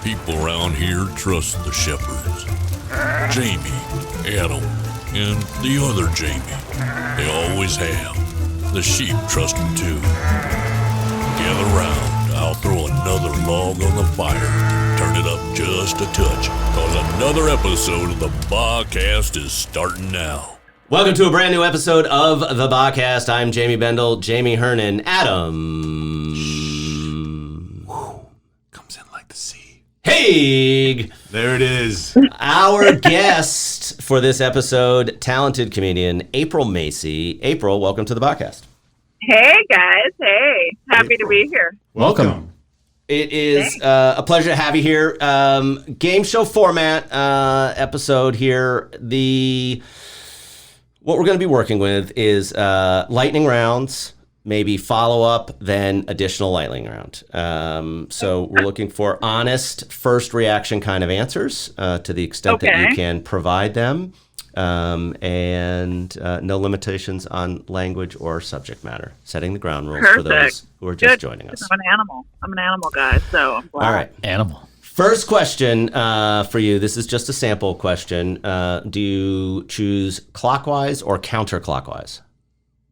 People around here trust the shepherds. Jamie, Adam, and the other Jamie. They always have. The sheep trust them too. Gather round, I'll throw another log on the fire. Turn it up just a touch, cause another episode of the BHHcast is starting now. Welcome to a brand new episode of the BHHcast. I'm Jamie Bendel, Jamie Hernan, Adam. Comes in like the sea. Haig. There it is. Our guest for this episode, talented comedian April Macie. April, welcome to the BHHcast. Hey guys, hey. Happy to be here. Welcome. It is a pleasure to have you here. Game show format episode here. What we're going to be working with is lightning rounds, maybe follow-up, then additional lightning round. So we're looking for honest first reaction kind of answers to the extent that you can provide them, and no limitations on language or subject matter. Setting the ground rules for those who are just joining us. I'm an animal guy, so I'm glad. All right. Animal. First question for you. This is just a sample question. Do you choose clockwise or counterclockwise?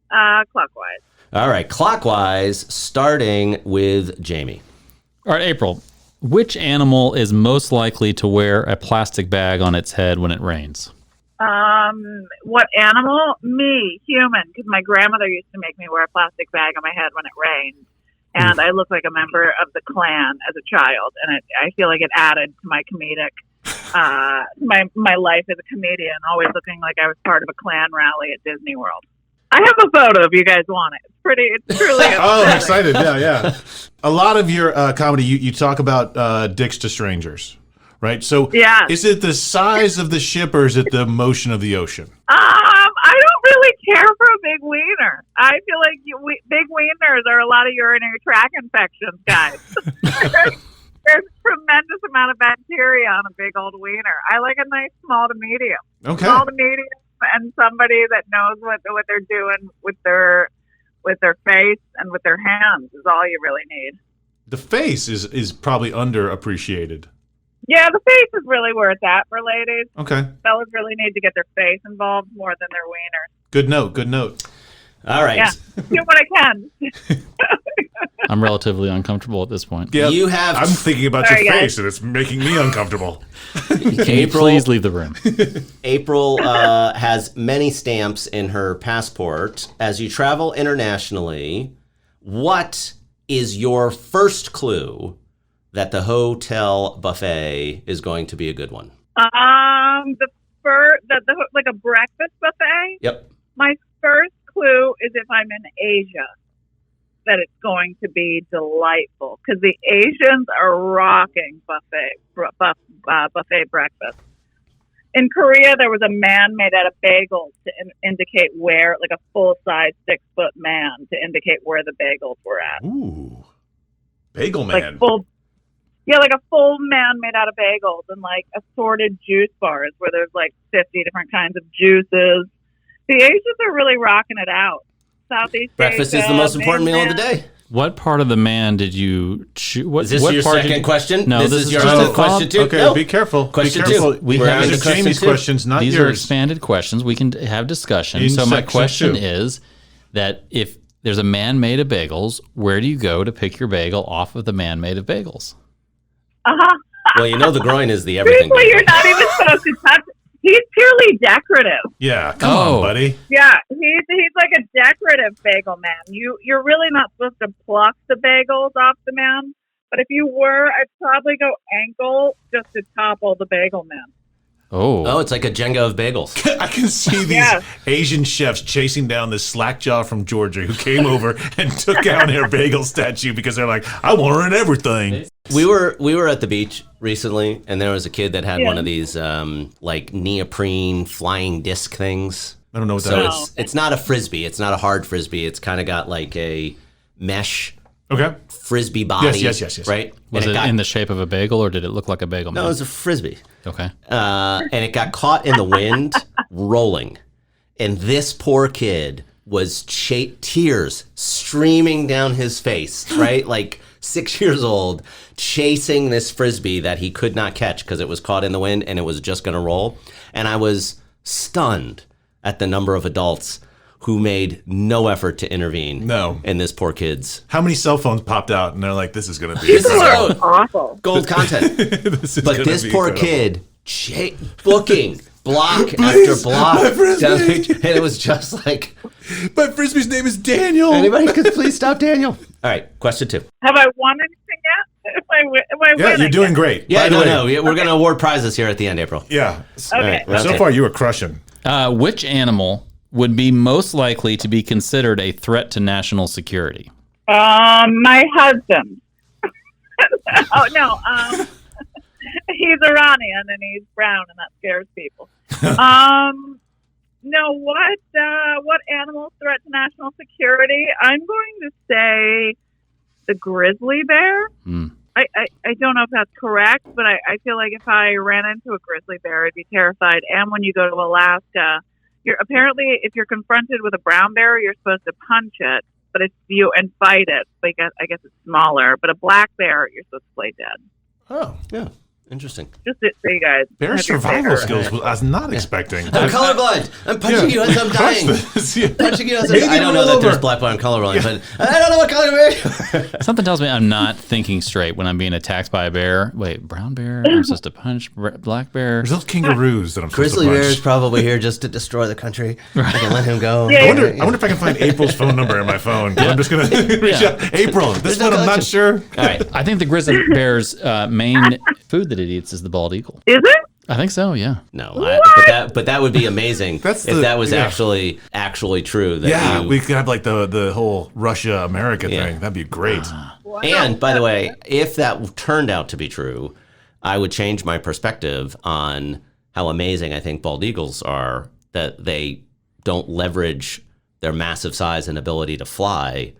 Clockwise. All right, clockwise, starting with Jamie. All right, April. Which animal is most likely to wear a plastic bag on its head when it rains? What animal? Me, human, because my grandmother used to make me wear a plastic bag on my head when it rained. And I look like a member of the Klan as a child, and I feel like it added to my comedic, my life as a comedian, always looking like I was part of a Klan rally at Disney World. I have a photo if you guys want it. It's truly Oh, I'm excited. Yeah. A lot of your comedy, you talk about dicks to strangers, right? So is it the size of the ship or is it the motion of the ocean? I don't really care for a big wiener. I feel like big wieners are a lot of urinary tract infections, guys. There's a tremendous amount of bacteria on a big old wiener. I like a nice small to medium. Okay. Small to medium, and somebody that knows what they're doing with their face and with their hands is all you really need. The face is probably underappreciated. Yeah, the face is really where it's at for ladies. Okay. Fellas really need to get their face involved more than their wiener. Good note. All right. Yeah, do what I can. I'm relatively uncomfortable at this point. Yeah, I'm thinking about your face, and it's making me uncomfortable. Can you please leave the room? April has many stamps in her passport. As you travel internationally, what is your first clue that the hotel buffet is going to be a good one? Like a breakfast buffet? Yep. My first clue is if I'm in Asia, that it's going to be delightful, because the Asians are rocking buffet breakfast. In Korea, there was a man made out of bagels to indicate where, like a full-size 6-foot man, to indicate where the bagels were at. Ooh, bagel man. Like a full man made out of bagels, and like assorted juice bars where there's like 50 different kinds of juices. The Asians are really rocking it out. Southeast Breakfast Asia, is the most important meal of the day. What part of the man did you choose? Is this your second question? No, this is your other question too. Okay, No. be careful. Question be careful. two. These are Jamie's questions, not These yours. are expanded questions. We can have discussion. In So my section question 2. is that if there's a man made of bagels, where do you go to pick your bagel off of the man made of bagels? Well, you know the groin is the everything. Truthfully, you're not even supposed to touch it. He's purely decorative. Yeah, come on, buddy. Yeah, he's like a decorative bagel man. You're really not supposed to pluck the bagels off the man. But if you were, I'd probably go ankle just to topple the bagel man. Oh, it's like a Jenga of bagels. I can see these Asian chefs chasing down this slackjaw from Georgia who came over and took down their bagel statue because they're like, I want her in everything. We were at the beach recently, and there was a kid that had one of these like neoprene flying disc things. I don't know what that is. So it's not a frisbee. It's not a hard frisbee. It's kind of got like a mesh frisbee body. Yes. Right? Was it in the shape of a bagel, or did it look like a bagel? No, it was a frisbee. Okay. And it got caught in the wind rolling. And this poor kid was tears streaming down his face, right? Like 6 years old, chasing this Frisbee that he could not catch because it was caught in the wind and it was just going to roll. And I was stunned at the number of adults who made no effort to intervene in this poor kid's. How many cell phones popped out and they're like, this is going to be People are awful. Gold content. But this poor incredible. kid booking block after block down and it was just like, my Frisbee's name is Daniel. anybody could please stop Daniel. All right, question 2. Have I won anything yet? Am I Yeah, winning you're doing yet? great. Yeah, By the no, way, we're going to award prizes here at the end, April. Yeah. Okay. All right, So far, you were crushing. Which animal would be most likely to be considered a threat to national security? My husband. Oh no, he's Iranian and he's brown, and that scares people. No, what animal threat to national security? I'm going to say the grizzly bear. I don't know if that's correct, but I feel like if I ran into a grizzly bear, I'd be terrified. And when you go to Alaska, apparently if you're confronted with a brown bear, you're supposed to punch it, but it's you and fight it. But I guess it's smaller. But a black bear, you're supposed to play dead. Oh, yeah. Interesting. Just so you guys. Bear have your survival pick. skills I was not expecting. I'm colorblind. I'm punching you as I'm dying. Punching you as I'm dying. I don't know that there's black, I'm colorblind, but I don't know what color bear you are. Something tells me I'm not thinking straight when I'm being attacked by a bear. Wait, brown bear? I'm supposed to punch black bear? There's those kangaroos that I'm supposed Grizzly to punch. bear is probably here just to destroy the country. I can let him go. Yeah. I wonder if I can find April's phone number in my phone. I'm just going to reach out. April, this one I'm not sure. All right. I think the grizzly bear's main food that it eats is the bald eagle. Is it? I think so, yeah. No, but that would be amazing if that was actually true. That We could have like the whole Russia America thing. That'd be great. And by the way, if that turned out to be true, I would change my perspective on how amazing I think bald eagles are, that they don't leverage their massive size and ability to fly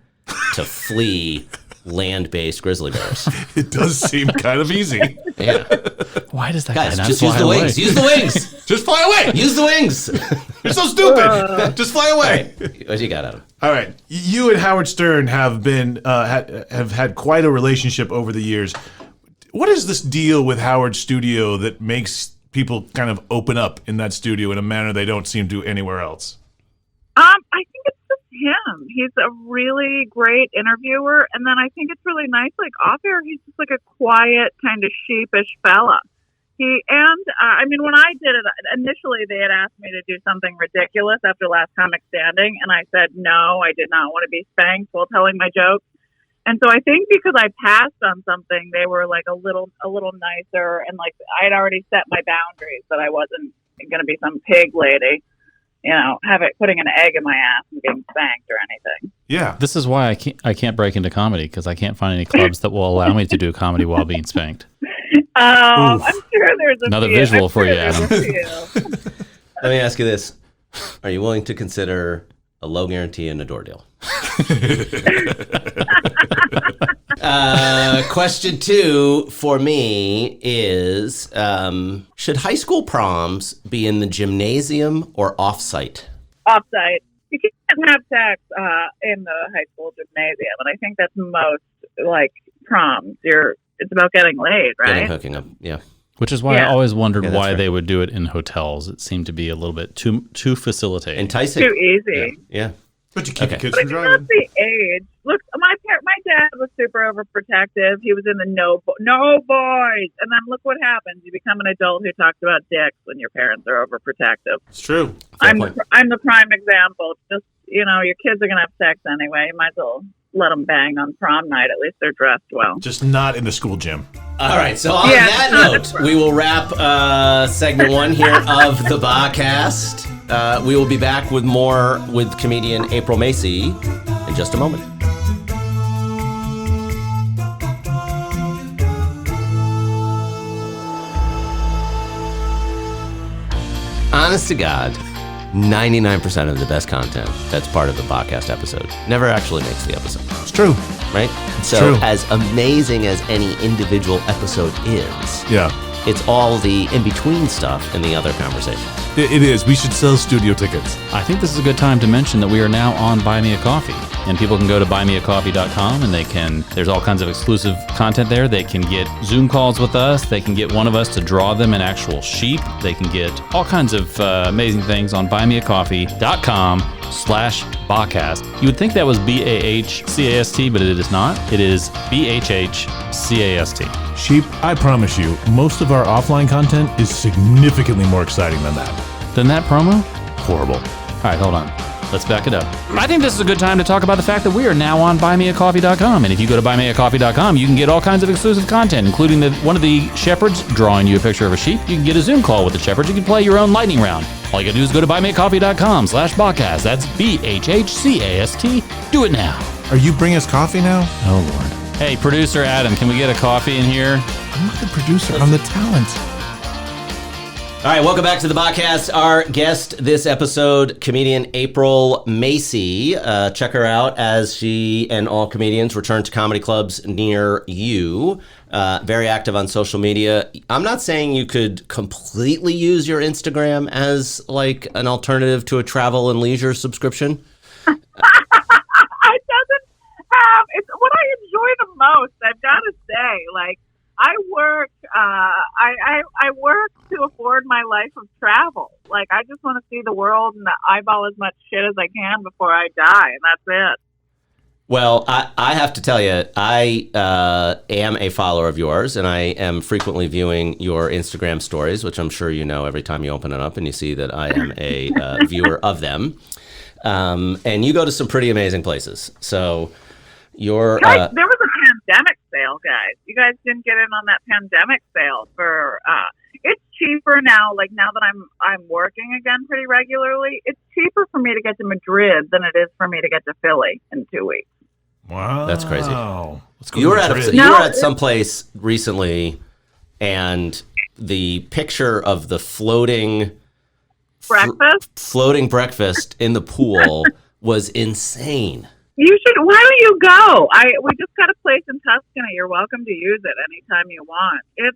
to flee land-based grizzly bears. It does seem kind of easy. Yeah. Why does that Guys, guy not just fly use the away? wings. Use the wings. Just fly away. Use the wings. You're so stupid. Just fly away. What you got, Adam? All right. You and Howard Stern have been have had quite a relationship over the years. What is this deal with Howard's studio that makes people kind of open up in that studio in a manner they don't seem to anywhere else? I think it's just him. He's a really great interviewer, and then I think it's really nice. Like off air, he's just like a quiet, kind of sheepish fella. I mean, when I did it initially, they had asked me to do something ridiculous after Last Comic Standing, and I said no, I did not want to be spanked while telling my jokes. And so I think because I passed on something, they were like a little nicer, and like I'd already set my boundaries that I wasn't going to be some pig lady. You know, putting an egg in my ass and being spanked or anything. Yeah. This is why I can't break into comedy, because I can't find any clubs that will allow me to do comedy while being spanked. I'm sure there's Another visual for you, Adam. Let me ask you this. Are you willing to consider a low guarantee and a door deal? Question 2 for me is, should high school proms be in the gymnasium or off-site? Off-site. You can't have sex in the high school gymnasium, and I think that's most, like, proms. It's about getting laid, right? Getting hooking up, yeah. Which is why I always wondered why right. they would do it in hotels. It seemed to be a little bit too facilitating. Enticing. Too easy. Yeah. But you keep the kids But from it's not driving. the age. Look, my dad was super overprotective. He was in the no boys. And then look what happens. You become an adult who talks about dicks when your parents are overprotective. It's true. I'm the prime example. Just, you know, your kids are going to have sex anyway. You might as well let them bang on prom night. At least they're dressed well. Just not in the school gym. All right, so on that note, we will wrap segment 1 here of the BHHcast. We will be back with more with comedian April Macie in just a moment. Honest to God, 99% of the best content that's part of the podcast episode never actually makes the episode. It's true. Right? So true. as amazing as any individual episode is, Yeah. it's all the in-between stuff and the other conversations. It is. We should sell studio tickets. I think this is a good time to mention that we are now on Buy Me a Coffee, and people can go to buymeacoffee.com and there's all kinds of exclusive content there. They can get Zoom calls with us. They can get one of us to draw them an actual sheep. They can get all kinds of amazing things on buymeacoffee.com/BHHcast. You would think that was BAHCAST, but it is not. It is BHHCAST. Sheep, I promise you, most of our offline content is significantly more exciting than that. Then that promo? Horrible. All right, hold on. Let's back it up. I think this is a good time to talk about the fact that we are now on buymeacoffee.com. And if you go to buymeacoffee.com, you can get all kinds of exclusive content, including one of the shepherds drawing you a picture of a sheep. You can get a Zoom call with the shepherds. You can play your own lightning round. All you gotta do is go to buymeacoffee.com/BHHcast. That's BHHCAST. Do it now. Are you bringing us coffee now? Oh, Lord. Hey, producer Adam, can we get a coffee in here? I'm not the producer. I'm the talent. All right, welcome back to the podcast. Our guest this episode, comedian April Macie. Check her out as she and all comedians return to comedy clubs near you. Very active on social media. I'm not saying you could completely use your Instagram as like an alternative to a travel and leisure subscription. It doesn't have. It's what I enjoy the most. I've got to say, like. I work. I work to afford my life of travel. Like I just want to see the world and eyeball as much shit as I can before I die, and that's it. Well, I have to tell you, I am a follower of yours, and I am frequently viewing your Instagram stories, which I'm sure you know every time you open it up and you see that I am a viewer of them. And you go to some pretty amazing places. So you're. Guys, there was a pandemic sale, guys. You guys didn't get in on that pandemic sale for. It's cheaper now. Like now that I'm working again pretty regularly, it's cheaper for me to get to Madrid than it is for me to get to Philly in 2 weeks. Wow, that's crazy. Let's go. You were Madrid. at some place recently, and the picture of the floating breakfast in the pool was insane. You should. Why don't you go? We just got a place in Tuscany. You're welcome to use it anytime you want. If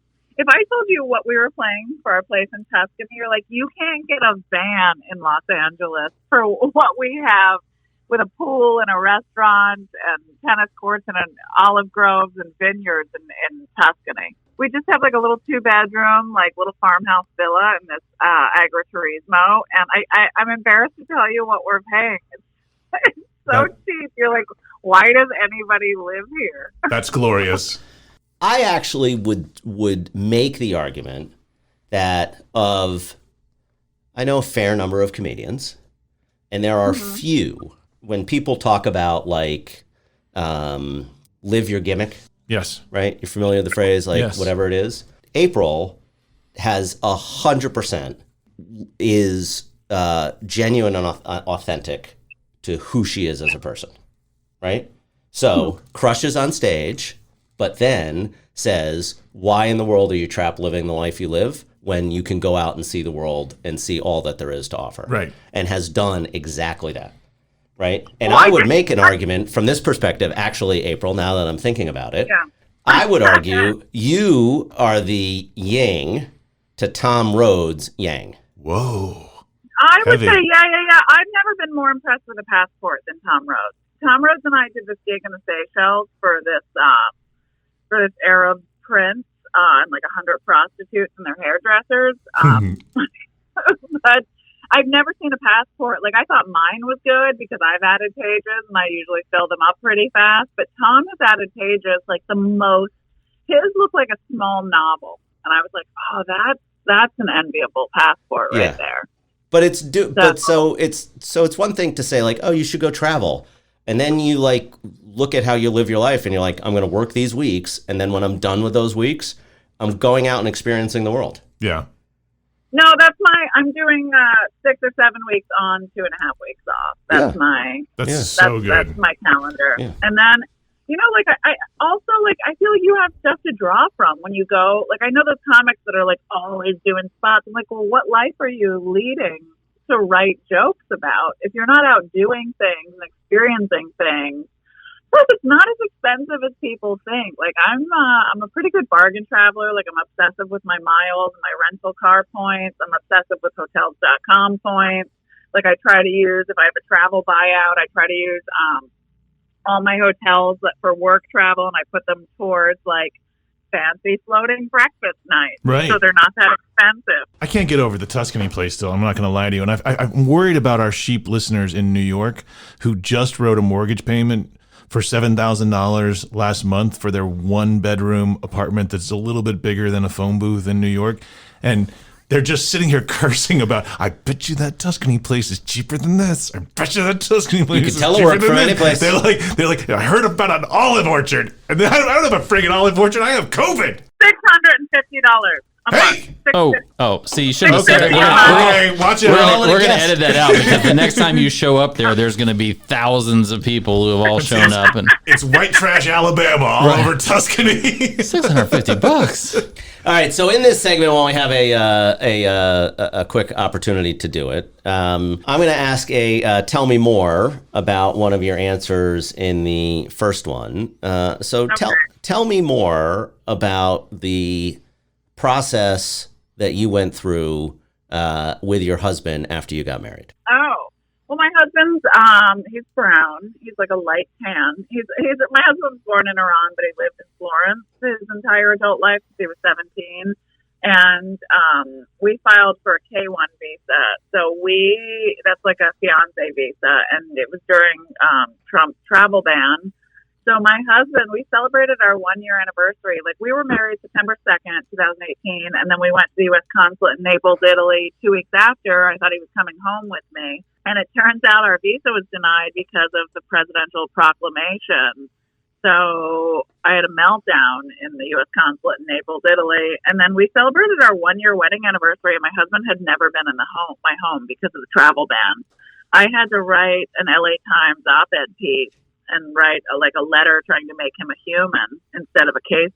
I told you what we were playing for our place in Tuscany, you're like, you can't get a van in Los Angeles for what we have with a pool and a restaurant and tennis courts and an olive groves and vineyards in Tuscany. We just have like a little 2-bedroom, like little farmhouse villa in this agriturismo, and I'm embarrassed to tell you what we're paying. It's so cheap. You're like, why does anybody live here? That's glorious. I actually would make the argument that I know a fair number of comedians, and there are few when people talk about like live your gimmick. Yes. Right? You're familiar with the phrase, like yes. Whatever it is. April has 100% is genuine and authentic to who she is as a person, right? So crushes on stage, but then says, why in the world are you trapped living the life you live when you can go out and see the world and see all that there is to offer? Right. And has done exactly that, right? And I would make an argument from this perspective, actually, April, now that I'm thinking about it, I would argue you are the yin to Tom Rhodes' yang. Whoa. I would say, yeah. I've never been more impressed with a passport than Tom Rhodes. Tom Rhodes and I did this gig in the Seychelles for this Arab prince and like 100 prostitutes and their hairdressers. But I've never seen a passport. Like I thought mine was good because I've added pages and I usually fill them up pretty fast. But Tom has added pages like the most. His looked like a small novel, and I was like, oh, that's an enviable passport right there. But it's it's one thing to say like, oh, you should go travel, and then you like look at how you live your life, and you're like, I'm going to work these weeks, and then when I'm done with those weeks, I'm going out and experiencing the world. Yeah. No, I'm doing 6 or 7 weeks on, 2.5 weeks off. That's so good. That's my calendar. Yeah. And then, like I also like I feel like you have stuff to draw from when you go. Like I know those comics that are like always doing spots. I'm like, well, what life are you leading to write jokes about if you're not out doing things and experiencing things? Plus, it's not as expensive as people think. Like, I'm a pretty good bargain traveler. Like, I'm obsessive with my miles and my rental car points. I'm obsessive with hotels.com points. Like, I try to use, if I have a travel buyout, I try to use all my hotels for work travel, and I put them towards, like, fancy floating breakfast nights. Right. So they're not that expensive. I can't get over the Tuscany place still. I'm not going to lie to you. And I'm worried about our sheep listeners in New York who just wrote a mortgage payment for $7,000 last month for their 1-bedroom apartment that's a little bit bigger than a phone booth in New York. And they're just sitting here cursing about, I bet you that Tuscany place is cheaper than this. I bet you that Tuscany place is cheaper than this. You can telework from any place. They're like, I heard about an olive orchard. And I don't have a friggin' olive orchard. I have COVID. $650 a month. Oh, see, you shouldn't have said it. Okay, watch it. We're going to edit that out because the next time you show up there's going to be thousands of people who have all shown up. And it's white trash Alabama all over Tuscany. $650. All right, so in this segment, while we have a quick opportunity to do it, I'm going to ask tell me more about one of your answers in the first one. Tell me more about the process that you went through with your husband after you got married. Oh, well, my husband's he's brown. He's like a light tan. He's my husband was born in Iran, but he lived in Florence his entire adult life since he was 17. And we filed for a K-1 visa. So that's like a fiance visa, and it was during Trump's travel ban. So my husband, we celebrated our 1-year anniversary. Like, we were married September 2nd, 2018, and then we went to the U.S. consulate in Naples, Italy 2 weeks after. I thought he was coming home with me. And it turns out our visa was denied because of the presidential proclamation. So I had a meltdown in the U.S. consulate in Naples, Italy. And then we celebrated our 1-year wedding anniversary, and my husband had never been in my home because of the travel ban. I had to write an LA Times op-ed piece and write a letter trying to make him a human instead of a case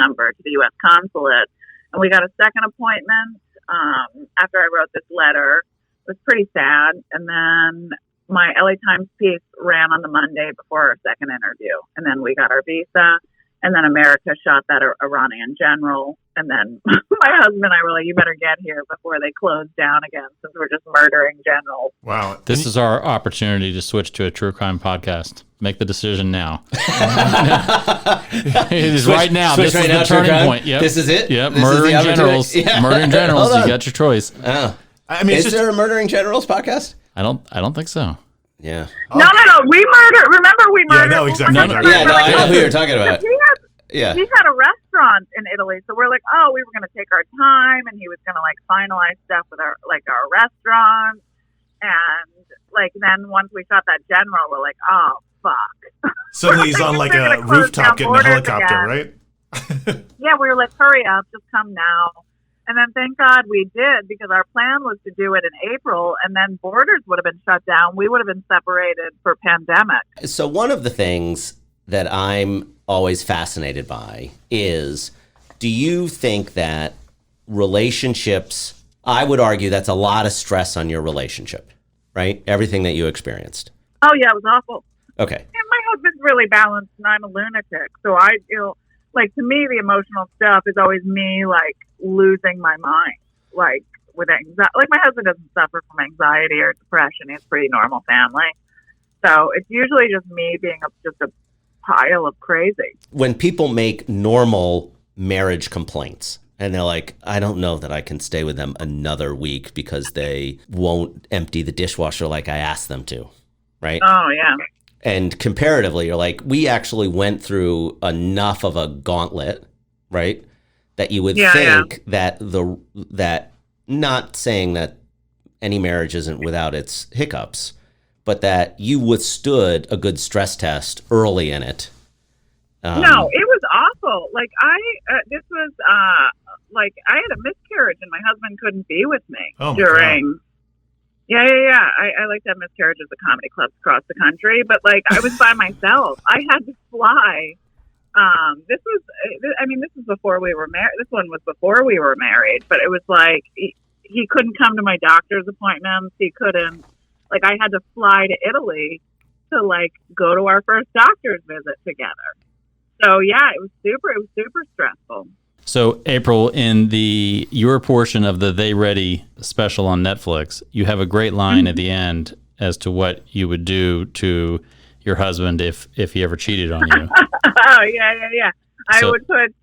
number to the U.S. consulate. And we got a second appointment after I wrote this letter. It was pretty sad. And then my LA Times piece ran on the Monday before our second interview. And then we got our visa. And then America shot that Iranian general. And then my husband and I were like, you better get here before they close down again, since we're just murdering generals. Wow. This is our opportunity to switch to a true crime podcast. Make the decision now. It is right now. This is the turning point. Yep. This is it? Yep. Murdering generals. Yeah. Murdering generals. You got your choice. Oh. I mean, is there a Murdering Generals podcast? I don't think so. Yeah. No. We murdered. Remember, we murdered. Yeah, no, exactly. I know who you're talking about. He had a restaurant in Italy, so we're like, we were going to take our time, and he was going to finalize stuff with our restaurant, and then once we shot that general, we're like, oh fuck. Suddenly he's on a rooftop getting a helicopter, right? Yeah, we were like, hurry up, just come now. And then thank God we did, because our plan was to do it in April, and then borders would have been shut down. We would have been separated for pandemic. So one of the things that I'm always fascinated by is, do you think that relationships, I would argue that's a lot of stress on your relationship, right? Everything that you experienced. Oh, yeah, it was awful. Okay. And my husband's really balanced, and I'm a lunatic. So I feel to me, the emotional stuff is always me, losing my mind, with anxiety. My husband doesn't suffer from anxiety or depression. He has a pretty normal family. So it's usually just me being just a pile of crazy. When people make normal marriage complaints and they're like, I don't know that I can stay with them another week because they won't empty the dishwasher like I asked them to, right? Oh, yeah. And comparatively, you're like, we actually went through enough of a gauntlet, right? That you would think that that not saying that any marriage isn't without its hiccups, but that you withstood a good stress test early in it. No, it was awful. I had a miscarriage, and my husband couldn't be with me during. God. Yeah. I like to have miscarriages at comedy clubs across the country, but I was by myself. I had to fly. This was before we were married. This one was before we were married, but it was he couldn't come to my doctor's appointments. He couldn't. I had to fly to Italy to like go to our first doctor's visit together. So yeah, it was super stressful. So April, in your portion of the They Ready special on Netflix, you have a great line at the end as to what you would do to your husband if he ever cheated on you. Oh yeah. I would put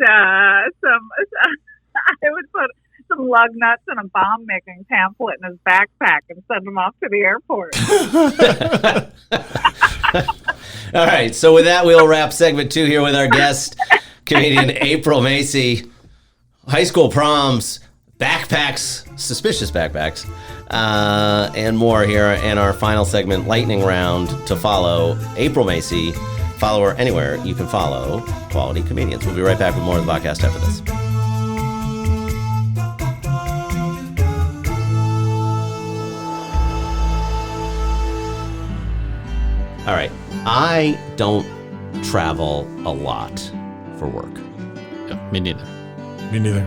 some lug nuts and a bomb making pamphlet in his backpack and send him off to the airport. All right, so with that, we'll wrap segment 2 here with our guest, comedian April Macie. High school proms, backpacks, suspicious backpacks, and more here in our final segment, lightning round to follow. April Macie, follow her anywhere you can follow Quality Comedians. We'll be right back with more of the podcast after this. All right, I don't travel a lot for work. Yeah, me neither. Me neither.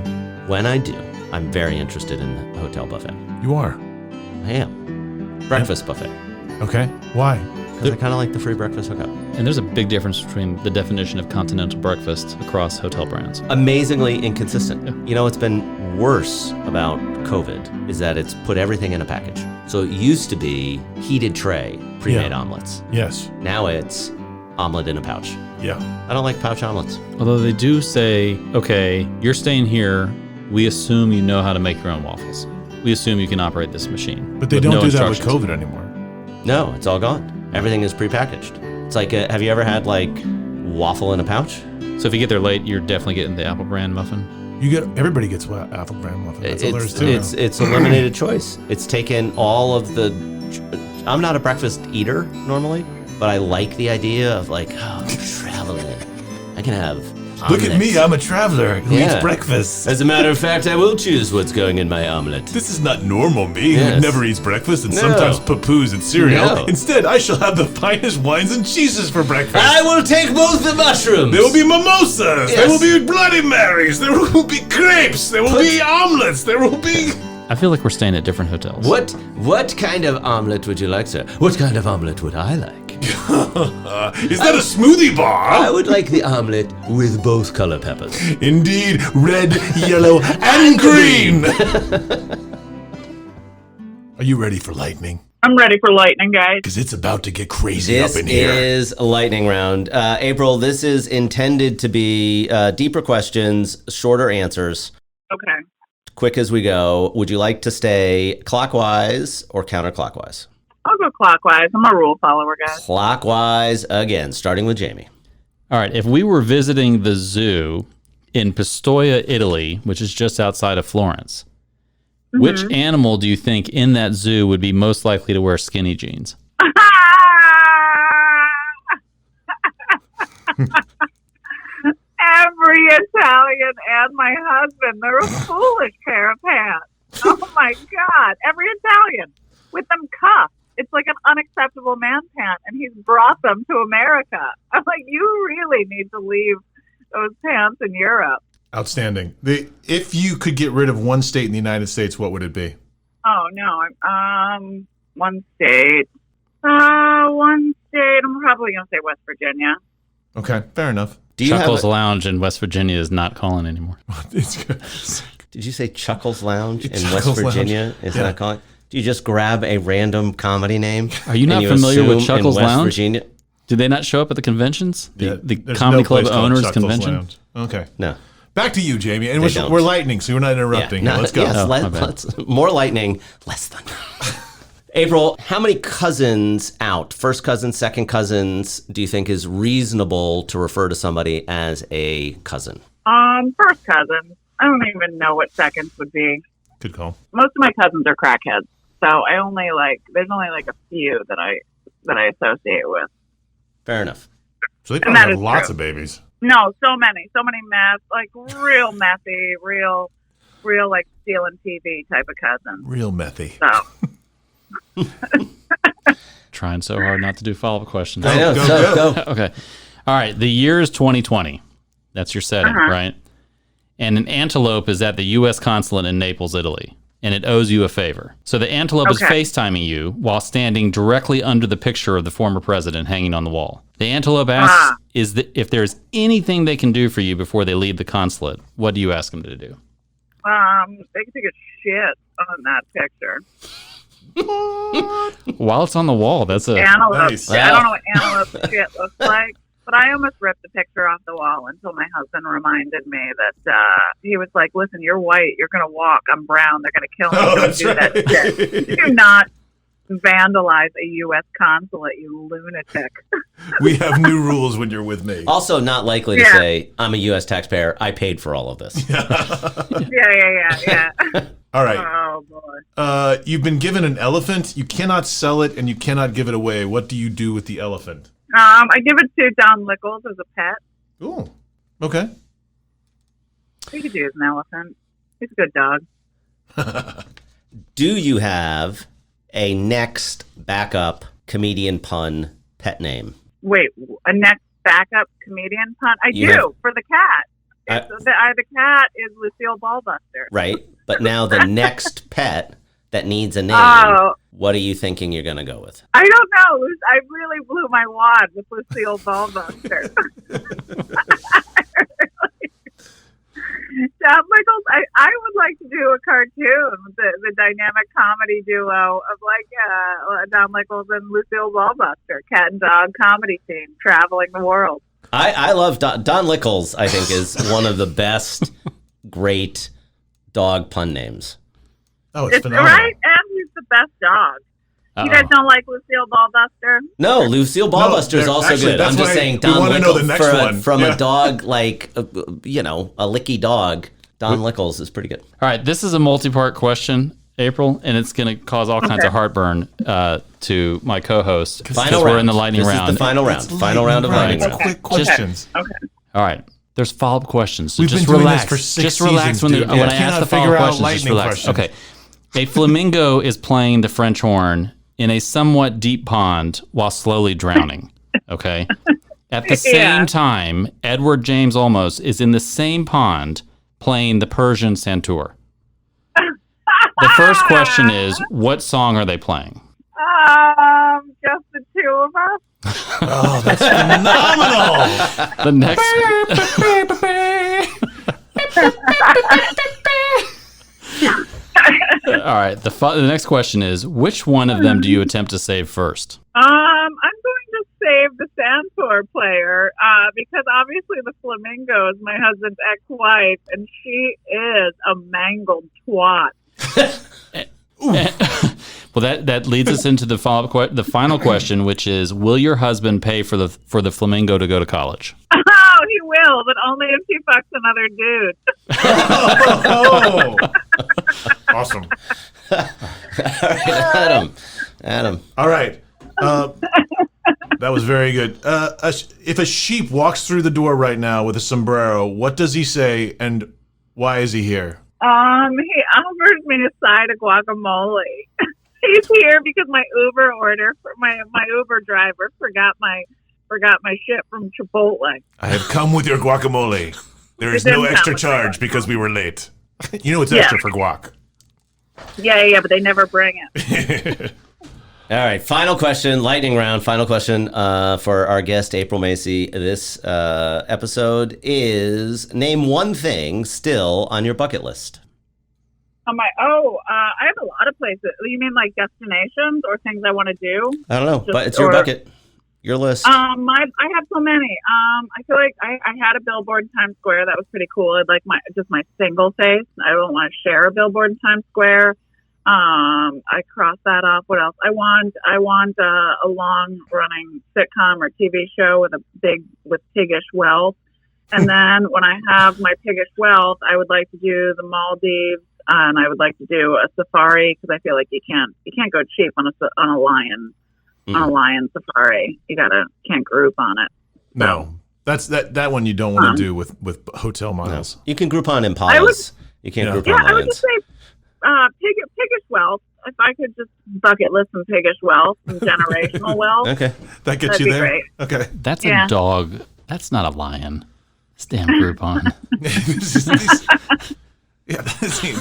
When I do, I'm very interested in the hotel buffet. You are. I am. Breakfast buffet. Okay. Why? Because I kind of like the free breakfast hookup. And there's a big difference between the definition of continental breakfast across hotel brands. Amazingly inconsistent. Yeah. You know what's been worse about COVID is that it's put everything in a package. So it used to be heated tray, pre-made omelets. Yes. Now it's omelet in a pouch. Yeah. I don't like pouch omelets. Although they do say, okay, you're staying here. We assume you know how to make your own waffles. We assume you can operate this machine. But they with don't no do that with instructions. COVID anymore. No, it's all gone. Everything is prepackaged. It's like, have you ever had like waffle in a pouch? So if you get there late, you're definitely getting the apple brand muffin. Everybody gets apple brand muffin. That's all there is to it. It's eliminated choice. It's taken all of the. I'm not a breakfast eater normally, but I like the idea of like, oh, I'm traveling. I can have. Look at me, omelets. I'm a traveler who Yeah. eats breakfast. As a matter of fact, I will choose what's going in my omelet. This is not normal me, Yes. who never eats breakfast and No. sometimes poo-poos at cereal. No. Instead, I shall have the finest wines and cheeses for breakfast. I will take both the mushrooms. There will be mimosas. Yes. There will be Bloody Marys. There will be crepes. There will be omelets. There will be... I feel like we're staying at different hotels. What kind of omelet would you like, sir? What kind of omelet would I like? Is that a smoothie I bar? would like the omelet with both color peppers. Indeed, red, yellow, and green. Are you ready for lightning? I'm ready for lightning, guys. Because it's about to get crazy This up in here. is a lightning round. April, this is intended to be deeper questions, shorter answers, Okay. quick as we go. Would you like to stay clockwise or counterclockwise? I'll go clockwise. I'm a rule follower, guys. Clockwise again, starting with Jamie. All right, if we were visiting the zoo in Pistoia, Italy, which is just outside of Florence, which animal do you think in that zoo would be most likely to wear skinny jeans? Every Italian and my husband, they're a foolish pair of pants. Oh my God. Every Italian with them cuffed. It's like an unacceptable man pant, and he's brought them to America. I'm like, you really need to leave those pants in Europe. Outstanding. If you could get rid of one state in the United States, what would it be? Oh, no. One state. I'm probably going to say West Virginia. Okay, fair enough. Do you Chuckles have Lounge in West Virginia is not calling anymore. It's good. did you say Chuckles Lounge in West Chuckles Lounge. Virginia? Is that calling? Do you just grab a random comedy name? Are you not and familiar with assume Chuckles in West Lounge? Virginia? Did they not show up at the conventions? Yeah, The there's Comedy no place Club called Owners Chuckles Convention? Lounge. Okay. No. Back to you, Jamie. And They don't. we're lightning, so we're not interrupting. Yeah, Let's go. Yes, Oh, my bad. let's more lightning, less thunder. April, how many cousins out, first cousins, second cousins, do you think is reasonable to refer to somebody as a cousin? First cousins. I don't even know what seconds would be. Good call. Most of my cousins are crackheads, so there's only like a few that I associate with. Fair enough. So they And probably that have is lots true. of babies. No, so many mess, like real messy, real like stealing TV type of cousins. Real methy. So Trying so hard not to do follow-up questions. I know, go, so go. go. Okay. All right. The year is 2020. That's your setting, right? And an antelope is at the U.S. consulate in Naples, Italy. and it owes you a favor. So the antelope is FaceTiming you while standing directly under the picture of the former president hanging on the wall. The antelope asks if there's anything they can do for you before they leave the consulate. What do you ask them to do? They can take a shit on that picture. While it's on the wall, that's a Antelope. Nice. I don't know what antelope shit looks like, but I almost ripped the picture off the wall until my husband reminded me that he was like, "Listen, you're white. You're gonna walk. I'm brown. They're gonna kill me. Oh, Don't that's do right. that shit. Do not vandalize a U.S. consulate, you lunatic." We have new rules when you're with me. Also, not likely to say, I'm a U.S. taxpayer. I paid for all of this. Yeah. All right. Oh boy. You've been given an elephant. You cannot sell it and you cannot give it away. What do you do with the elephant? I give it to Don Lickles as a pet. Ooh. Okay. We could use an elephant. He's a good dog. Do you have a next backup comedian pun pet name? Wait, a next backup comedian pun? I You do have- for the cat. The cat is Lucille Ballbuster. Right? But now the next pet that needs a name, what are you thinking you're going to go with? I don't know. I really blew my wad with Lucille Ballbuster. Don Lickles, I would like to do a cartoon, the dynamic comedy duo of Don Lickles and Lucille Ballbuster, cat and dog comedy team traveling the world. I love Don Lickles, I think, is one of the best great dog pun names. Oh, it's It's phenomenal. right, and he's the best dog. You guys don't like Lucille Ballbuster? No, Lucille Ballbuster is also actually, good. that's I'm just why saying we Don wanna know the Lickles next one. from Yeah. a dog like, a licky dog. Don Lickles is pretty good. All right, this is a multi-part question, April, and it's going to cause all kinds of heartburn to my co-host because we're in the lightning This round. is the final round. Final round of lightning round. Quick questions. Okay. All right, there's follow-up questions, so We've just been doing relax. this for 6 just relax seasons, dude. when Yeah, I ask cannot the figure follow-up out questions. Just lightning relax. questions. Okay, a flamingo is playing the French horn in a somewhat deep pond while slowly drowning. Okay, at the same time, Edward James Olmos is in the same pond playing the Persian Santoor. The first question is, what song are they playing? Just the two of us. Oh, that's phenomenal. The next. All right. The next question is, which one of them do you attempt to save first? I'm going to save the Santoor player because obviously the flamingo is my husband's ex-wife, and she is a mangled twat. Well, that leads us into the the final question, which is, will your husband pay for the flamingo to go to college? Oh, he will, but only if he fucks another dude. Oh, awesome. Adam. All right. That was very good. If a sheep walks through the door right now with a sombrero, what does he say, and why is he here? He offers me a side of guacamole. He's here because my Uber order for my Uber driver forgot my shit from Chipotle. I have come with your guacamole. There is It no didn't extra come with charge guacamole. because we were late. You know it's extra for guac. Yeah, but they never bring it. All right, final question, lightning round. Final question for our guest, April Macie. This episode is, name one thing still on your bucket list. I have a lot of places. You mean like destinations or things I want to do? I don't know, Just- but it's your or- bucket, your list. I have so many. I feel like I had a billboard in Times Square that was pretty cool. I'd like my single face. I don't want to share a billboard in Times Square. I crossed that off. What else? I want a long running sitcom or TV show with piggish wealth. And then when I have my piggish wealth, I would like to do the Maldives, and I would like to do a safari because I feel like you can't go cheap on a lion safari. You can't group on it. No, that's that one you don't want to do with hotel miles. You can group on impalas. You can't group on I would lions. just say piggish wealth. If I could just bucket list some piggish wealth, some generational wealth. Okay. That gets That'd you be there. great. Okay. That's Yeah. a dog. That's not a lion. This damn Groupon. Yeah,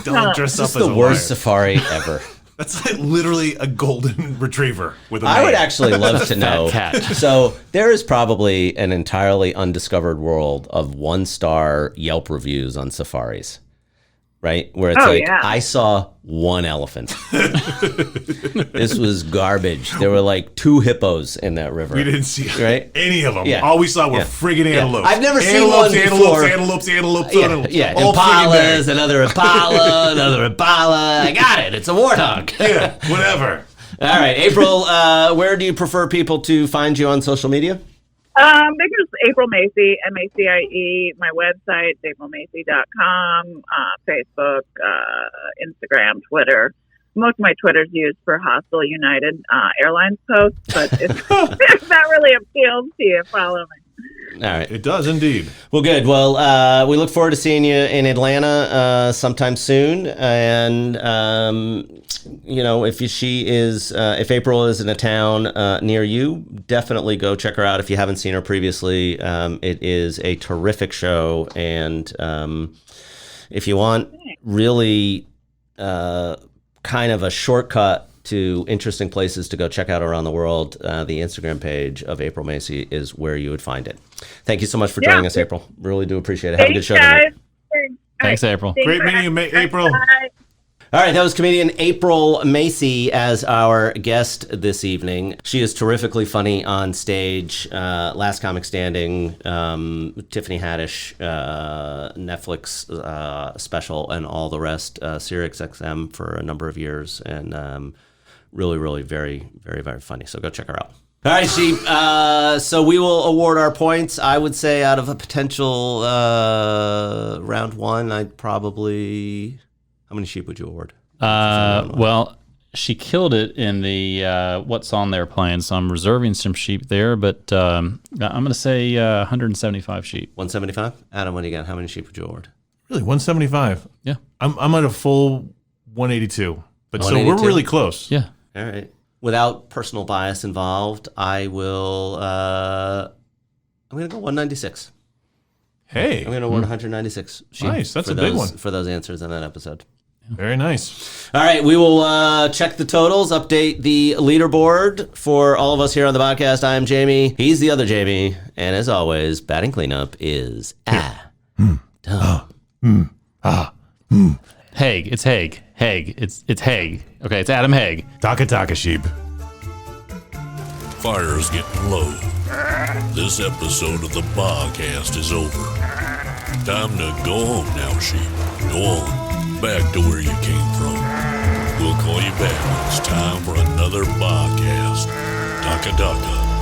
Don't dress up It's as the a worst lion. safari ever. That's like literally a golden retriever with a I would mane. actually love to know. cat. So there is probably an entirely undiscovered world of 1-star Yelp reviews on safaris, right? Where it's yeah. I saw one elephant. This was garbage. There were like 2 hippos in that river. We didn't see Right? any of them. Yeah. All we saw were Yeah. friggin' antelopes. I've never seen antelopes, one antelopes, before. Antelopes, Yeah, all friggin' impalas, day. another impala, another impala. I got it. It's a warthog. Yeah, whatever. All right, April, where do you prefer people to find you on social media? They can just April Macie, Macie. My website, aprilmacie.com, Facebook, Instagram, Twitter. Most of my Twitter's used for Hostel United Airlines posts, but if that really appeals to you, follow me. All right. It does indeed. Well, good. Well, we look forward to seeing you in Atlanta sometime soon. And, if April is in a town near you, definitely go check her out. If you haven't seen her previously, it is a terrific show. And if you want really kind of a shortcut to interesting places to go check out around the world, the Instagram page of April Macie is where you would find it. Thank you so much for joining us, April. Really do appreciate it. Have a good show tonight. Thanks, April. Great meeting you, April. Bye. All right, that was comedian April Macie as our guest this evening. She is terrifically funny on stage. Last Comic Standing, Tiffany Haddish, Netflix special, and all the rest. SiriusXM for a number of years, and really, really very, very, very funny. So go check her out. All right, Sheep. So we will award our points. I would say out of a potential round 1, I'd probably... How many sheep would you award? Well, she killed it in the What's On There plan, so I'm reserving some sheep there, but I'm going to say 175 sheep. 175? Adam, what do you got? How many sheep would you award? Really, 175. Yeah. I'm at a full 182. But so 182? we're really close. Yeah. All right. Without personal bias involved, I will... I'm going to go 196. Hey, I'm going to award 196 sheep. Nice. That's for a big those- one. For those answers in that episode. very nice. All right, we will check the totals, update the leaderboard for all of us here on the podcast. I am Jamie. He's the other Jamie. And as always, batting cleanup is Adam. Haig. It's Haig. Haig. It's Haig. Okay, it's Adam Haig. Taka sheep. Fire's getting low. This episode of the BHHcast is over. Time to go home now, sheep. Go on, back to where you came from. We'll call you back when it's time for another BHHcast. Taka.